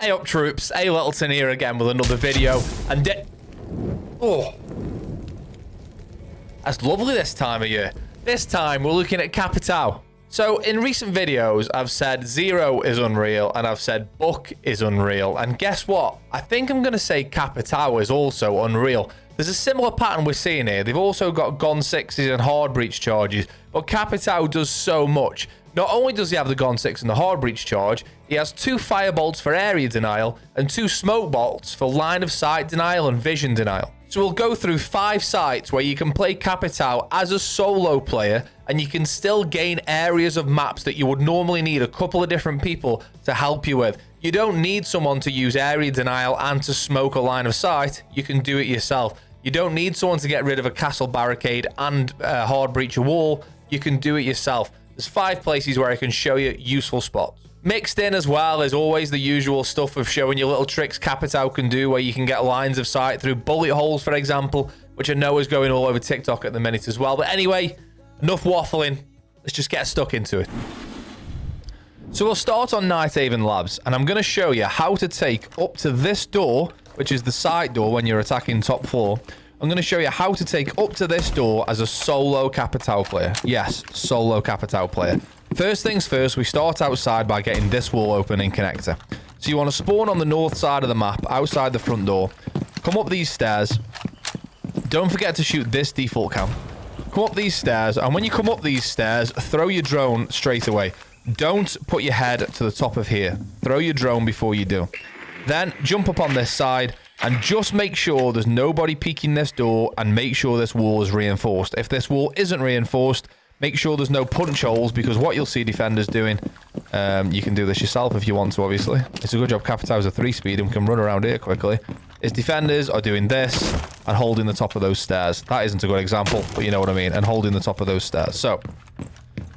Hey up troops, A Littleton here again with another video, and oh, that's lovely this time of year. This time we're looking at CAPITAO. So in recent videos I've said Zero is unreal and I've said Buck is unreal, and guess what? I think I'm going to say CAPITAO is also unreal. There's a similar pattern we're seeing here. They've also got Gon 6s and hard breach charges, but CAPITAO does so much. Not only does he have the Gon 6 and the hard breach charge, he has 2 firebolts for area denial and 2 smoke bolts for line of sight denial and vision denial. So we'll go through 5 sites where you can play CAPITAO as a solo player and you can still gain areas of maps that you would normally need a couple of different people to help you with. You don't need someone to use area denial and to smoke a line of sight. You can do it yourself. You don't need someone to get rid of a castle barricade and hard breach a wall. You can do it yourself. There's 5 places where I can show you useful spots. Mixed in as well is always the usual stuff of showing you little tricks CAPITAO can do, where you can get lines of sight through bullet holes, for example, which I know is going all over TikTok at the minute as well. But anyway, enough waffling. Let's just get stuck into it. So we'll start on Nighthaven Labs, and I'm going to show you how to take up to this door, which is the side door when you're attacking top floor. I'm going to show you how to take up to this door as a solo CAPITAO player. Yes, solo CAPITAO player. First things first, we start outside by getting this wall open in connector. So you want to spawn on the north side of the map, outside the front door. Come up these stairs. Don't forget to shoot this default cam. Come up these stairs, and when you come up these stairs, throw your drone straight away. Don't put your head to the top of here. Throw your drone before you do. Then jump up on this side. And just make sure there's nobody peeking this door, and make sure this wall is reinforced. If this wall isn't reinforced, make sure there's no punch holes, because what you'll see defenders doing, you can do this yourself if you want to, obviously. It's a good job CAPITAO's a 3-speed and we can run around here quickly. Is defenders are doing this and holding the top of those stairs. That isn't a good example, but you know what I mean. And holding the top of those stairs. So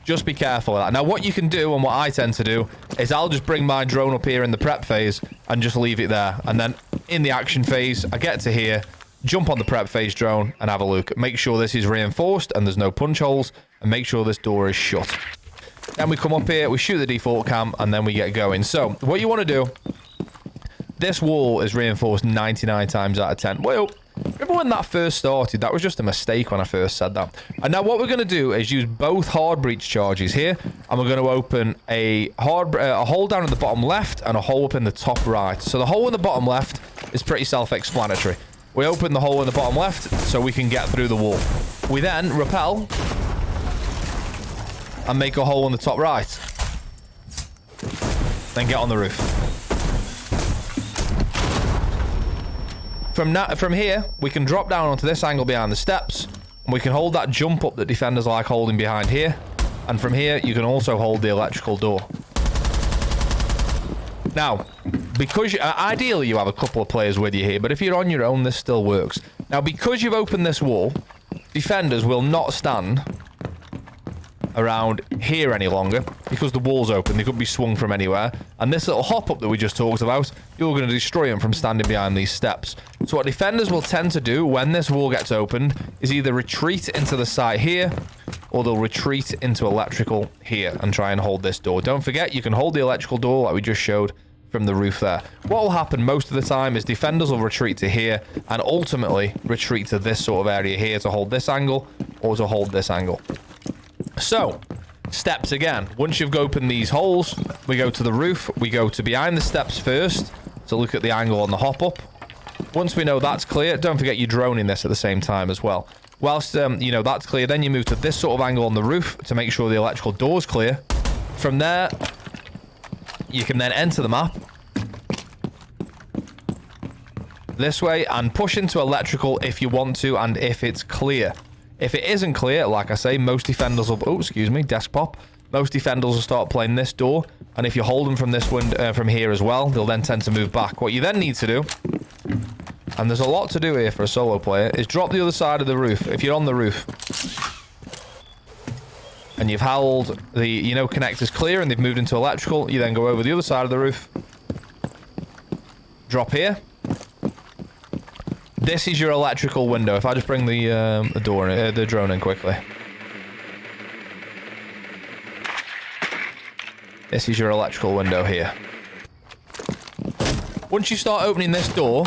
just be careful of that. Now, what you can do, and what I tend to do, is I'll just bring my drone up here in the prep phase and just leave it there. And then in the action phase, I get to here, jump on the prep phase drone and have a look. Make sure this is reinforced and there's no punch holes, and make sure this door is shut. Then we come up here, we shoot the default cam, and then we get going. So what you want to do, this wall is reinforced 99 times out of 10. Well, remember when that first started? That was just a mistake when I first said that. And now what we're going to do is use both hard breach charges here, and we're going to open a hole down in the bottom left and a hole up in the top right. So the hole in the bottom left is pretty self-explanatory. We open the hole in the bottom left so we can get through the wall. We then rappel and make a hole in the top right. Then get on the roof. From here, we can drop down onto this angle behind the steps, and we can hold that jump up that defenders like holding behind here. And from here, you can also hold the electrical door. Now, because ideally you have a couple of players with you here, but if you're on your own, this still works. Now, because you've opened this wall, defenders will not stand around here any longer, because the wall's open. They could be swung from anywhere, and this little hop up that we just talked about, you're going to destroy them from standing behind these steps. So what defenders will tend to do when this wall gets opened is either retreat into the site here, or they'll retreat into electrical here and try and hold this door. Don't forget, you can hold the electrical door like we just showed from the roof there. What will happen most of the time is defenders will retreat to here and ultimately retreat to this sort of area here to hold this angle or to hold this angle. So, steps again. Once you've opened these holes, we go to the roof. We go to behind the steps first to look at the angle on the hop up. Once we know that's clear, don't forget you're droning this at the same time as well. Whilst, you know, that's clear, then you move to this sort of angle on the roof to make sure the electrical door's clear. From there, you can then enter the map this way and push into electrical if you want to and if it's clear. If it isn't clear, like I say, most defenders will... Oh, excuse me, desk pop. Most defenders will start playing this door, and if you hold them from this window, from here as well, they'll then tend to move back. What you then need to do, and there's a lot to do here for a solo player, is drop the other side of the roof. If you're on the roof and you've held the, you know, connectors clear and they've moved into electrical, you then go over the other side of the roof, drop here. This is your electrical window. If I just bring the drone in quickly. This is your electrical window here. once you start opening this door,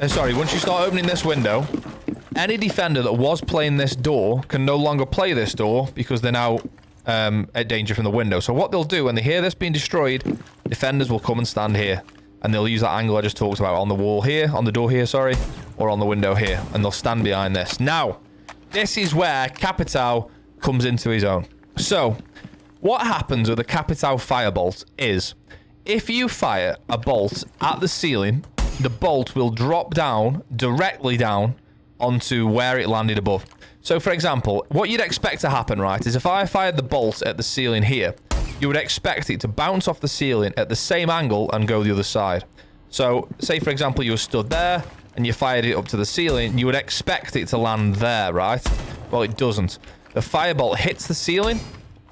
once you start opening this window, any defender that was playing this door can no longer play this door because they're now at danger from the window. So what they'll do when they hear this being destroyed, defenders will come and stand here. And they'll use that angle I just talked about on the wall here, on the door here, sorry, or on the window here. And they'll stand behind this. Now, this is where CAPITAO comes into his own. So, what happens with a CAPITAO firebolt is, if you fire a bolt at the ceiling, the bolt will drop down, directly down, onto where it landed above. So, for example, what you'd expect to happen, right, is if I fired the bolt at the ceiling here, you would expect it to bounce off the ceiling at the same angle and go the other side. So, say, for example, you were stood there and you fired it up to the ceiling, you would expect it to land there, right? Well, it doesn't. The firebolt hits the ceiling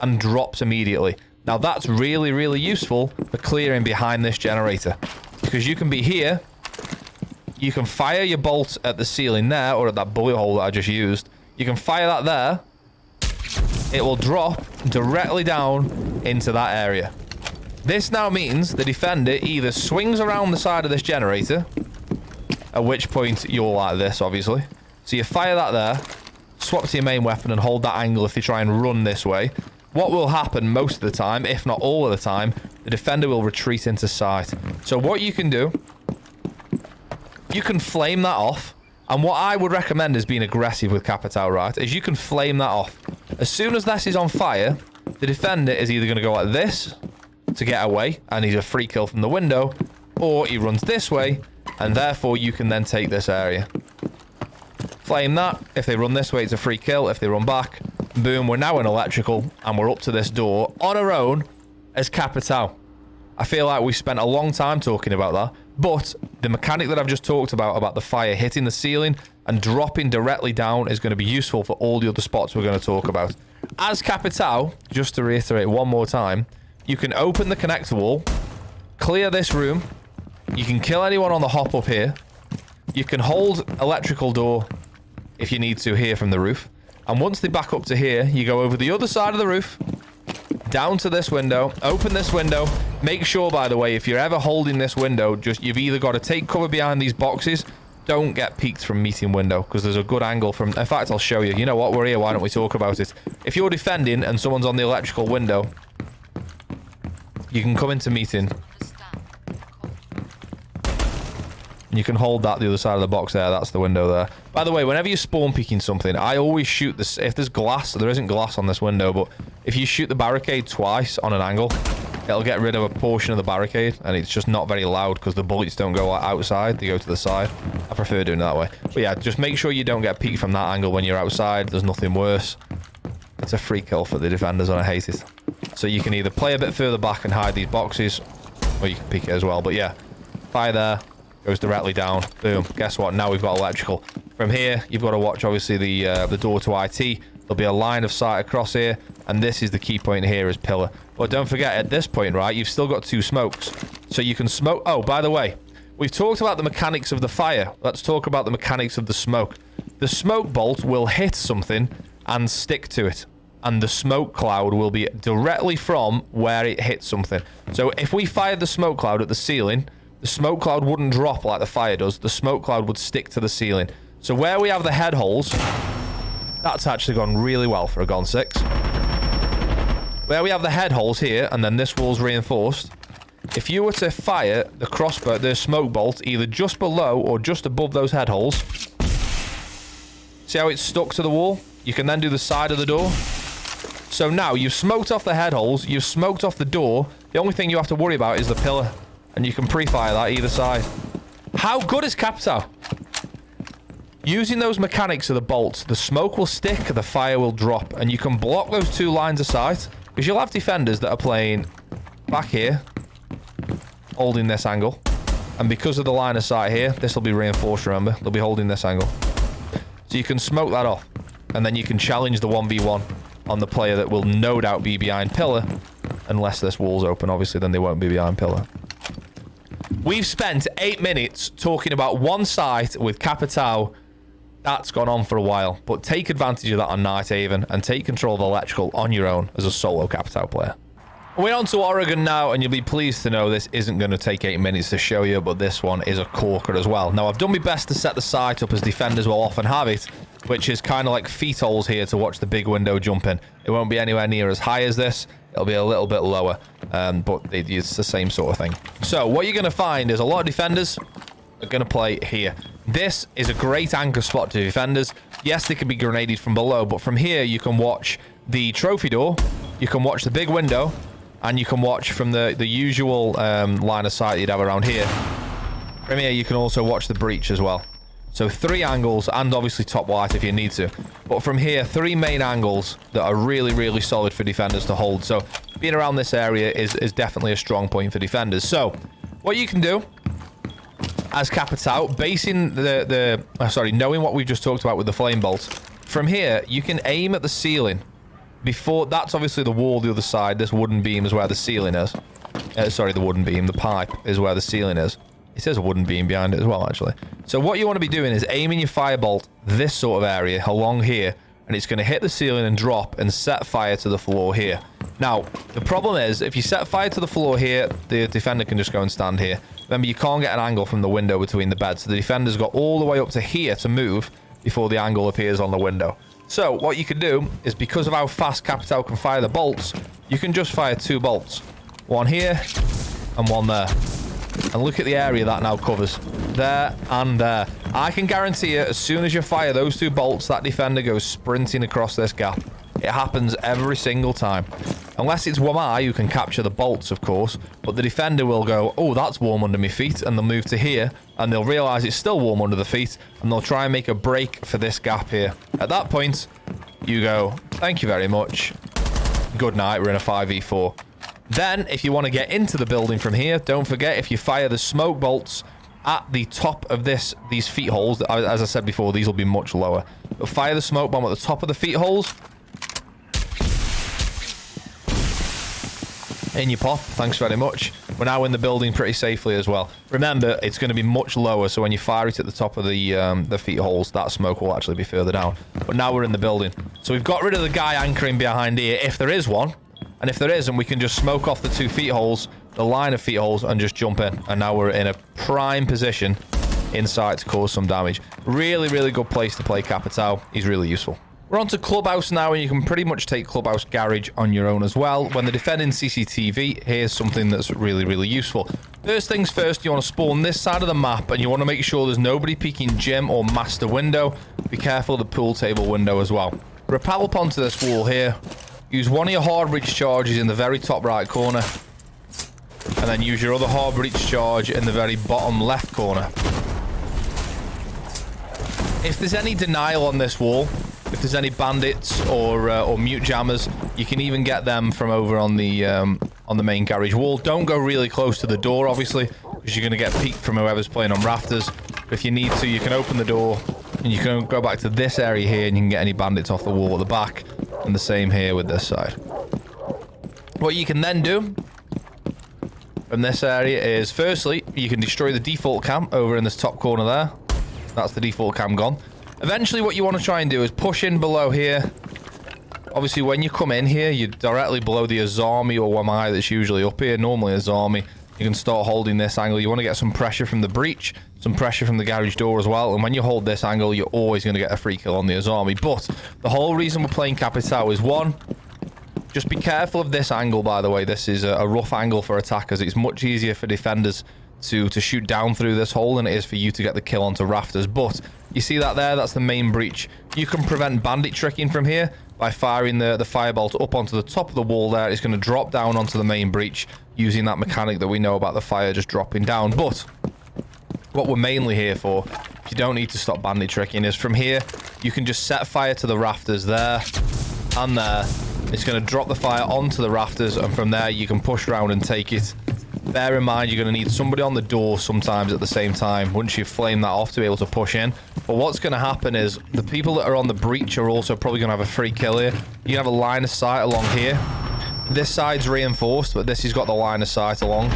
and drops immediately. Now, that's really, really useful for clearing behind this generator. Because you can be here, you can fire your bolt at the ceiling there, or at that bullet hole that I just used. You can fire that there. It will drop directly down into that area. This now means the defender either swings around the side of this generator, at which point you're like this, obviously. So you fire that there, swap to your main weapon and hold that angle if you try and run this way. What will happen most of the time, if not all of the time, the defender will retreat into sight. So what you can do, you can flame that off. And what I would recommend is being aggressive with CAPITAO, right, is you can flame that off. As soon as this is on fire, the defender is either going to go like this to get away, and he's a free kill from the window, or he runs this way, and therefore you can then take this area. Flame that. If they run this way, it's a free kill. If they run back, boom, we're now in electrical, and we're up to this door on our own as CAPITAO. I feel like we spent a long time talking about that, but the mechanic that I've just talked about the fire hitting the ceiling and dropping directly down, is going to be useful for all the other spots we're going to talk about. As CAPITAO, just to reiterate one more time, you can open the connector wall, clear this room, you can kill anyone on the hop up here, you can hold electrical door if you need to here from the roof, and once they back up to here, you go over the other side of the roof, down to this window, open this window. Make sure, by the way, if you're ever holding this window, you've either got to take cover behind these boxes. Don't get peeked from meeting window, because there's a good angle from... In fact, I'll show you. You know what? We're here. Why don't we talk about it? If you're defending and someone's on the electrical window, you can come into meeting. And you can hold that the other side of the box there. That's the window there. By the way, whenever you're spawn peeking something, I always shoot this. If there's glass, there isn't glass on this window, but if you shoot the barricade twice on an angle, it'll get rid of a portion of the barricade, and it's just not very loud because the bullets don't go outside, they go to the side. I prefer doing it that way. But yeah, just make sure you don't get peeked from that angle when you're outside. There's nothing worse. It's a free kill for the defenders, and I hate it. So you can either play a bit further back and hide these boxes, or you can peek it as well. But yeah, fire there, goes directly down. Boom. Guess what? Now we've got electrical. From here, you've got to watch, obviously, the door to IT. There'll be a line of sight across here, and this is the key point here, is pillar. But don't forget, at this point, right, you've still got 2 smokes. So you can smoke... Oh, by the way, we've talked about the mechanics of the fire. Let's talk about the mechanics of the smoke. The smoke bolt will hit something and stick to it. And the smoke cloud will be directly from where it hits something. So if we fired the smoke cloud at the ceiling, the smoke cloud wouldn't drop like the fire does. The smoke cloud would stick to the ceiling. So where we have the head holes... That's actually gone really well for a Gon 6. Where we have the head holes here, and then this wall's reinforced. If you were to fire the crossbow, the smoke bolt, either just below or just above those head holes. See how it's stuck to the wall? You can then do the side of the door. So now you've smoked off the head holes, you've smoked off the door. The only thing you have to worry about is the pillar. And you can pre-fire that either side. How good is CAPITAO? Using those mechanics of the bolts, the smoke will stick, the fire will drop, and you can block those 2 lines of sight, because you'll have defenders that are playing back here, holding this angle, and because of the line of sight here, this will be reinforced, remember? They'll be holding this angle. So you can smoke that off, and then you can challenge the 1v1 on the player that will no doubt be behind pillar, unless this wall's open, obviously, then they won't be behind pillar. We've spent 8 minutes talking about one site with CAPITAO. That's gone on for a while, but take advantage of that on Nighthaven and take control of electrical on your own as a solo CAPITAO player. We're on to Oregon now, and you'll be pleased to know this isn't going to take 8 minutes to show you, but this one is a corker as well. Now, I've done my best to set the site up as defenders will often have it, which is kind of like feet holes here to watch the big window jump in. It won't be anywhere near as high as this. It'll be a little bit lower, but it's the same sort of thing. So what you're going to find is a lot of defenders are going to play here. This is a great anchor spot to defenders. Yes, they can be grenaded from below, but from here you can watch the trophy door, you can watch the big window, and you can watch from the usual line of sight you'd have around here. From here, you can also watch the breach as well. So 3 angles, and obviously top white if you need to. But from here, 3 main angles that are really, really solid for defenders to hold. So being around this area is definitely a strong point for defenders. So what you can do as CAPITAO, basing knowing what we've just talked about with the flame bolts, from here, you can aim at the ceiling. Before, that's obviously the wall the other side. This wooden beam is where the ceiling is. The wooden beam, the pipe is where the ceiling is. It says a wooden beam behind it as well, actually. So what you want to be doing is aiming your firebolt this sort of area along here, and it's going to hit the ceiling and drop and set fire to the floor here. Now, the problem is, if you set fire to the floor here, the defender can just go and stand here. Remember, you can't get an angle from the window between the beds, so the defender's got all the way up to here to move before the angle appears on the window. So what you can do is, because of how fast CAPITAO can fire the bolts, you can just fire 2 bolts. One here and one there. And look at the area that now covers. There and there. I can guarantee you, as soon as you fire those 2 bolts, that defender goes sprinting across this gap. It happens every single time. Unless it's Wamai who can capture the bolts, of course. But the defender will go, oh, that's warm under my feet. And they'll move to here. And they'll realise it's still warm under the feet. And they'll try and make a break for this gap here. At that point, you go, thank you very much. Good night, we're in a 5v4. Then, if you want to get into the building from here, don't forget, if you fire the smoke bolts at the top of these feet holes, as I said before, these will be much lower. But fire the smoke bomb at the top of the feet holes. In you pop. Thanks very much. We're now in the building pretty safely as well. Remember, it's going to be much lower, so when you fire it at the top of the feet holes, that smoke will actually be further down. But now we're in the building. So we've got rid of the guy anchoring behind here, if there is one. And if there isn't, we can just smoke off the 2 feet holes, the line of feet holes, and just jump in. And now we're in a prime position inside to cause some damage. Really, really good place to play CAPITAO. He's really useful. We're on to Clubhouse now, and you can pretty much take Clubhouse Garage on your own as well. When they're defending CCTV, here's something that's really, really useful. First things first, you want to spawn this side of the map, and you want to make sure there's nobody peeking gym or master window. Be careful of the pool table window as well. Rappel up onto this wall here. Use one of your hard breach charges in the very top right corner. And then use your other hard breach charge in the very bottom left corner. If there's any denial on this wall, if there's any bandits or mute jammers, you can even get them from over on the main garage wall. Don't go really close to the door, obviously, because you're going to get peeked from whoever's playing on rafters. But if you need to, you can open the door, and you can go back to this area here, and you can get any bandits off the wall at the back. And the same here with this side. What you can then do from this area is, firstly, you can destroy the default cam over in this top corner there. That's the default cam gone. Eventually, what you want to try and do is push in below here. Obviously, when you come in here, you're directly below the Azami or Wamai that's usually up here. Normally, Azami. You can start holding this angle. You want to get some pressure from the breach, some pressure from the garage door as well. And when you hold this angle, you're always going to get a free kill on the Azami. But the whole reason we're playing CAPITAO is, one, just be careful of this angle, by the way. This is a rough angle for attackers. It's much easier for defenders to shoot down through this hole than it is for you to get the kill onto rafters. But you see that there? That's the main breach. You can prevent bandit tricking from here by firing the firebolt up onto the top of the wall there. It's going to drop down onto the main breach using that mechanic that we know about the fire just dropping down. But what we're mainly here for, if you don't need to stop bandit tricking, is from here, you can just set fire to the rafters there and there. It's going to drop the fire onto the rafters, and from there you can push around and take it. Bear in mind, you're going to need somebody on the door sometimes at the same time once you've flamed that off to be able to push in. But what's going to happen is the people that are on the breach are also probably going to have a free kill here. You have a line of sight along here. This side's reinforced, but this has got the line of sight along.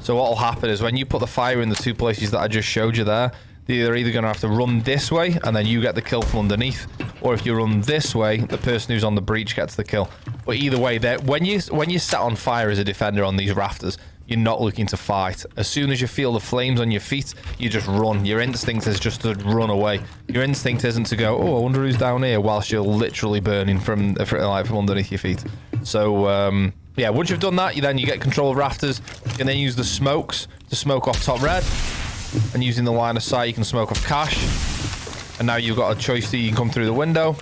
So what will happen is when you put the fire in the 2 places that I just showed you there, they're either going to have to run this way and then you get the kill from underneath, or if you run this way, the person who's on the breach gets the kill. But either way, when you set on fire as a defender on these rafters, you're not looking to fight. As soon as you feel the flames on your feet, you just run. Your instinct is just to run away. Your instinct isn't to go, oh, I wonder who's down here, whilst you're literally burning from underneath your feet. So, yeah, once you've done that, you get control of rafters. You can then use the smokes to smoke off top red. And using the line of sight, you can smoke off cash. And now you've got a choice that you can come through the window.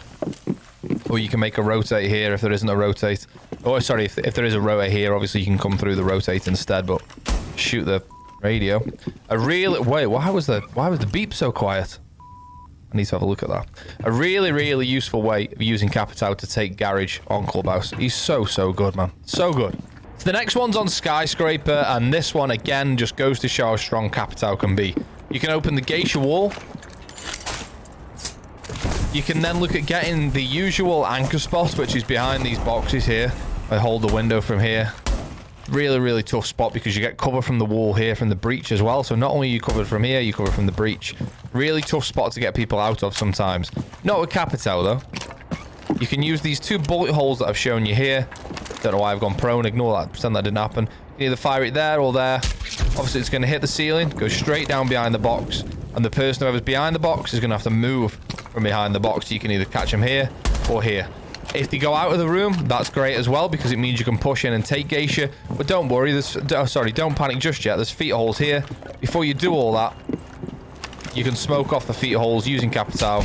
Or you can make a rotate here if there isn't a rotate. Oh, sorry, if there is a rotate here, obviously you can come through the rotate instead, but shoot the radio. Wait, why was the beep so quiet? I need to have a look at that. A really, really useful way of using CAPITAO to take Garage on Clubhouse. He's so good, man. So good. So the next one's on Skyscraper, and this one, again, just goes to show how strong CAPITAO can be. You can open the geisha wall. You can then look at getting the usual anchor spot, which is behind these boxes here. I hold the window from here. Really, really tough spot because you get cover from the wall here, from the breach as well. So not only are you covered from here, you cover from the breach. Really tough spot to get people out of sometimes. Not with CAPITAO though. You can use these 2 bullet holes that I've shown you here. Don't know why I've gone prone. Ignore that. Pretend that didn't happen. You can either fire it there or there. Obviously, it's going to hit the ceiling, go straight down behind the box. And the person whoever's behind the box is going to have to move from behind the box. You can either catch them here or here. If they go out of the room, that's great as well, because it means you can push in and take geisha. But don't worry, don't panic just yet. There's feet holes here. Before you do all that, you can smoke off the feet holes using CAPITAO.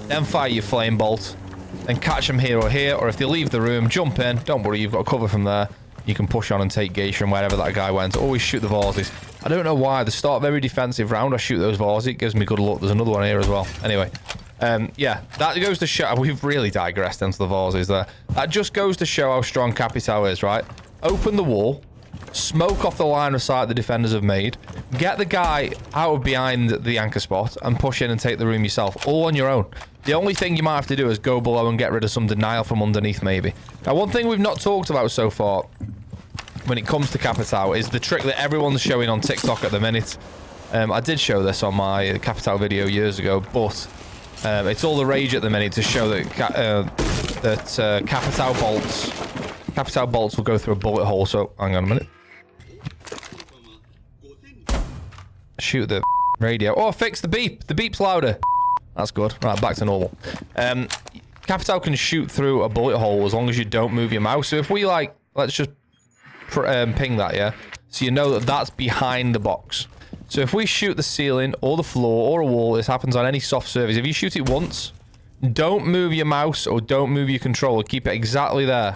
Then fire your flame bolt. Then catch them here or here, or if they leave the room, jump in. Don't worry, you've got cover from there. You can push on and take geisha and wherever that guy went. Always shoot the vases. I don't know why. The start very defensive round, I shoot those vases. It gives me good luck. There's another one here as well. Anyway. Yeah, that goes to show... We've really digressed into the vases there. That just goes to show how strong CAPITAO is, right? Open the wall. Smoke off the line of sight the defenders have made. Get the guy out of behind the anchor spot and push in and take the room yourself. All on your own. The only thing you might have to do is go below and get rid of some denial from underneath, maybe. Now, one thing we've not talked about so far when it comes to CAPITAO is the trick that everyone's showing on TikTok at the minute. I did show this on my CAPITAO video years ago, but... it's all the rage at the minute to show that CAPITAO bolts will go through a bullet hole. So hang on a minute. Shoot the radio. Oh, fix the beep. The beep's louder. That's good. Right, back to normal. CAPITAO can shoot through a bullet hole as long as you don't move your mouse. So if we let's just ping that, yeah. So you know that that's behind the box. So if we shoot the ceiling or the floor or a wall, this happens on any soft surface. If you shoot it once, don't move your mouse or don't move your controller. Keep it exactly there.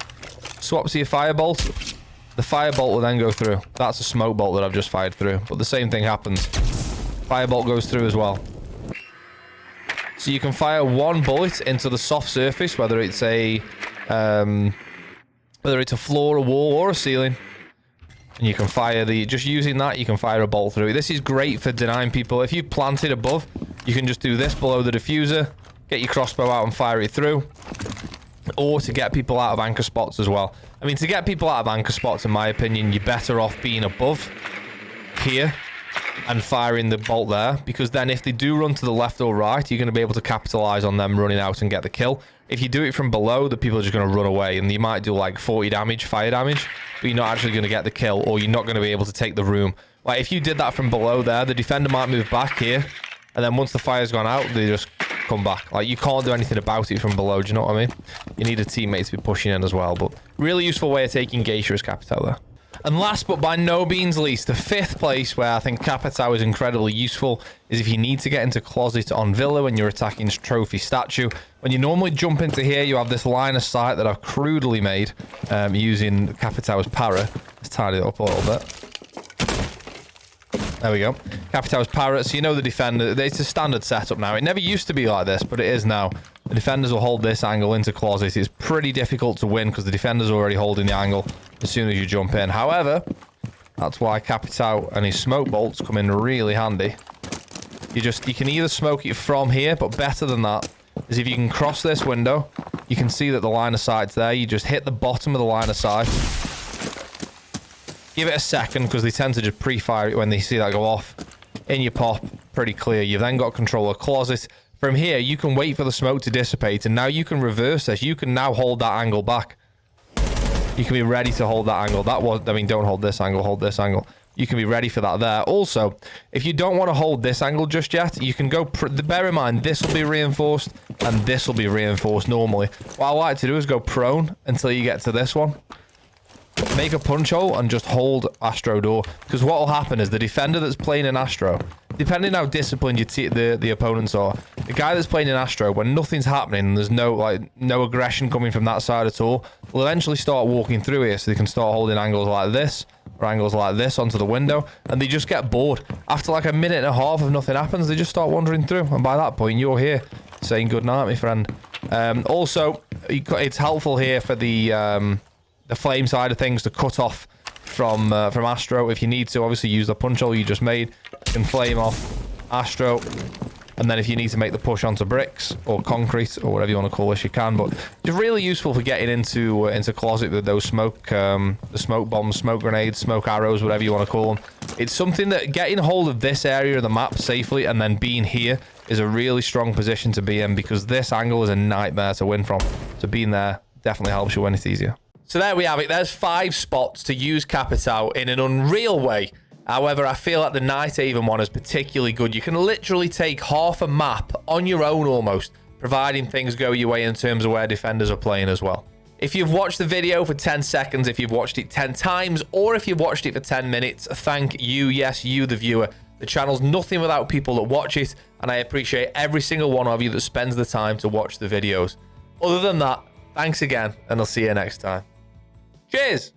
Swap to your firebolt. The firebolt will then go through. That's a smoke bolt that I've just fired through. But the same thing happens. Firebolt goes through as well. So you can fire one bullet into the soft surface, whether it's a floor, a wall, or a ceiling. And you can fire just using that, you can fire a bolt through. This is great for denying people. If you plant it above, you can just do this below the diffuser, get your crossbow out and fire it through. Or to get people out of anchor spots as well. I mean, to get people out of anchor spots, in my opinion, you're better off being above here and firing the bolt there. Because then if they do run to the left or right, you're going to be able to capitalize on them running out and get the kill. If you do it from below, the people are just going to run away. And you might do like 40 damage, fire damage. But you're not actually going to get the kill, or you're not going to be able to take the room. Like, if you did that from below there, the defender might move back here, and then once the fire's gone out, they just come back. Like, you can't do anything about it from below, do you know what I mean? You need a teammate to be pushing in as well, but really useful way of taking geisha is CAPITAO there. And last but by no means least, the 5th place where I think CAPITAO is incredibly useful is if you need to get into closet on Villa when you're attacking trophy statue. When you normally jump into here, you have this line of sight that I've crudely made using CAPITAO's para. Let's tidy it up a little bit. There we go. CAPITAO's para. So you know the defender. It's a standard setup now. It never used to be like this, but it is now. The defenders will hold this angle into closet. It's pretty difficult to win because the defender's already holding the angle as soon as you jump in. However, that's why CAPITAO and his smoke bolts come in really handy. You can either smoke it from here, but better than that is if you can cross this window, you can see that the line of sight's there. You just hit the bottom of the line of sight. Give it a second because they tend to just pre-fire it when they see that go off. In your pop, pretty clear. You've then got control of closet. From here, you can wait for the smoke to dissipate, and now you can reverse this. You can now hold that angle back. You can be ready to hold that angle. Don't hold this angle, hold this angle. You can be ready for that there. Also, if you don't want to hold this angle just yet, you can go... bear in mind, this will be reinforced, and this will be reinforced normally. What I like to do is go prone until you get to this one. Make a punch hole and just hold Astro door. Because what will happen is the defender that's playing in Astro, depending how disciplined the opponents are, the guy that's playing in Astro, when nothing's happening and there's no aggression coming from that side at all, will eventually start walking through here, so they can start holding angles like this or angles like this onto the window, and they just get bored. After like a minute and a half if nothing happens, they just start wandering through, and by that point you're here saying good night, my friend. Also, it's helpful here for the flame side of things to cut off from Astro if you need to. Obviously use the punch hole you just made. You can flame off Astro, and then if you need to make the push onto bricks or concrete or whatever you want to call this, you can. But it's really useful for getting into closet with those the smoke bombs, smoke grenades, smoke arrows, whatever you want to call them. It's something that getting hold of this area of the map safely and then being here is a really strong position to be in, because this angle is a nightmare to win from. So being there definitely helps you when it's easier. So there we have it. There's 5 spots to use CAPITAO in an unreal way. However, I feel like the Nighthaven one is particularly good. You can literally take half a map on your own almost, providing things go your way in terms of where defenders are playing as well. If you've watched the video for 10 seconds, if you've watched it 10 times, or if you've watched it for 10 minutes, thank you, yes, you, the viewer. The channel's nothing without people that watch it, and I appreciate every single one of you that spends the time to watch the videos. Other than that, thanks again, and I'll see you next time. Cheers!